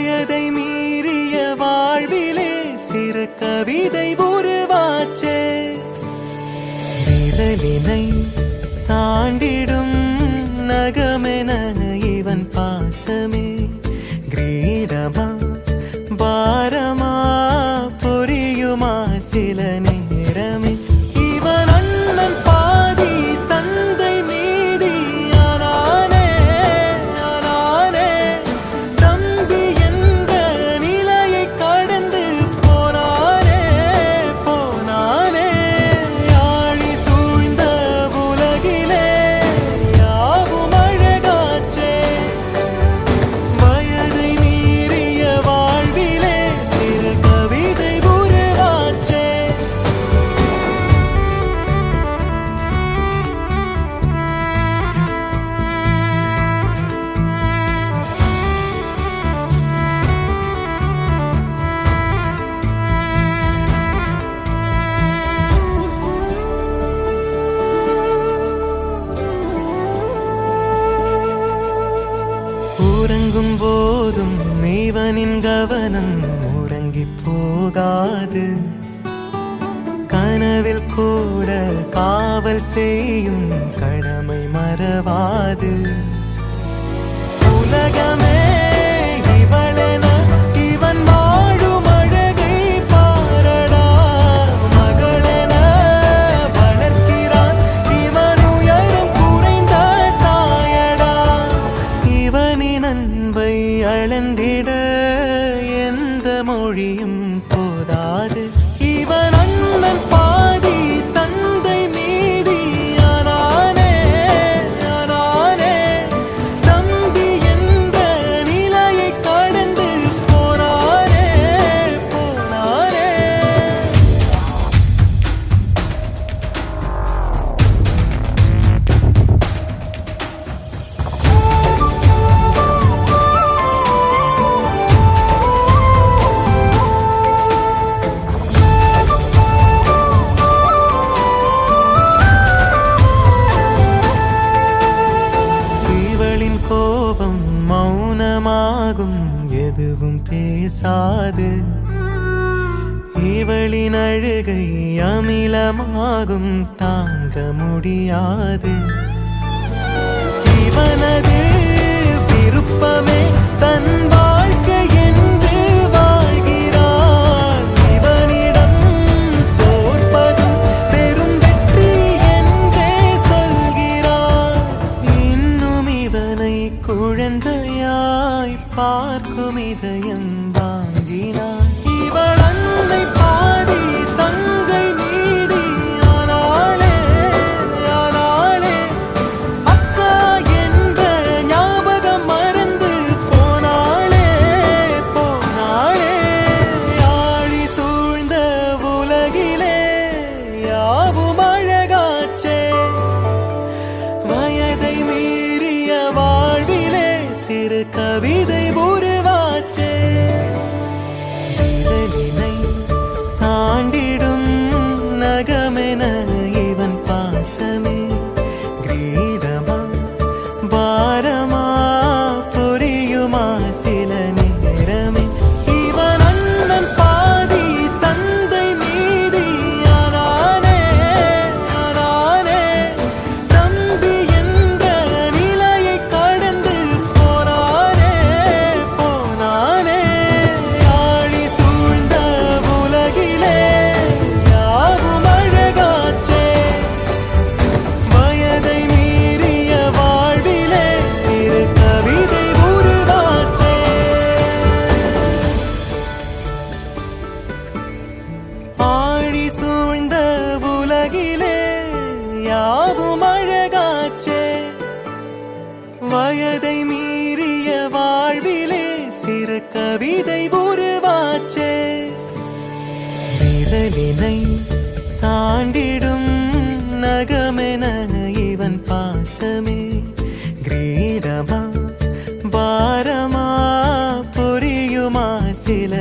வயதை மீறிய வாழ்விலே சிறு கவிதை உருவாச்சே. விரலினை தாண்டிடும் நகமென இவன் பாசமே கிரீடமா பாரமா புரியுமா சில நேரமே. இவன் அண்ணன் பாதி தந்தை மீதி ஆனானே ஆனானே. தம்பி என்ற நிலையை கடந்து போனானே போனானே. யாழி சூழ்ந்த உலகிலே யாவும் அழகாச்சே. வயதை மீறிய வாழ்விலே சிறு கவிதை உருவாச்சே. உறங்கும் போதும் இவனின் கவனம் உறங்கி போகாது. கனவில் கூட காவல் செய்யும் கடமை மறவாது. உலகமே இவளென இவன் வாழும் அழகை பாரடா. மகளென வளர்க்கிறான் இவன் உயரம் குறைந்த தாயடா. இவனின் அன்பை அளந்திட எந்த மொழியும் போதாது. இவன் அண்ணன் பாதி தந்தை மீதி ஆனானே ஆனானே. தம்பி என்ற நிலையை கடந்து போனானே போனானே. இவளின் கோபம் மௌனமாகும் எதுவும் பேசாது. இவளின் அழுகை அமிலமாகும் தாங்க முடியாது. இவனது விருப்பமே தன் வாழ்க்கை என்று வாழ்கிறாள். இவனிடம் தோற்பதும் பெரும் வெற்றி என்றே சொல்கிறாள். இன்னும் இவனை குழந்தையாய் பார்க்கும் இதயம் வாங்கினாள். இவள் அன்னை பாதி தங்கை மீதி ஆனாளே ஆனாளே. அக்கா என்ற ஞாபகம் மறந்து போனாளே போனாளே. யாழி சூழ்ந்த உலகிலே யாவும் அழகாச்சே. வயதை மீறிய வாழ்விலே சிறு கவிதை உருவாச்சே. விரலினை தாண்டிடும் நகமென இவன் பாசமே கிரீடமா பாரமா புரியுமா சில நேரமே. இவன் அண்ணன் பாதி தந்தை மீதி ஆனானே ஆனானே. தம்பி என்ற நிலையை கடந்து போனானே போனானே. யாழி சூழ்ந்த உலகிலே யாவும் அழகாச்சே. வயதை மீறிய வாழ்விலே சிறு கவிதை உருவாச்சே. ஆழி சூழ்ந்த உலகிலே யாவும் அழகாச்சே. வயதை மீறிய வாழ்விலே சிறு கவிதை உருவாச்சே. விரலினை தாண்டிடும் நகமென இவன் பாசமே கிரீடமா பாரமா புரியுமா சில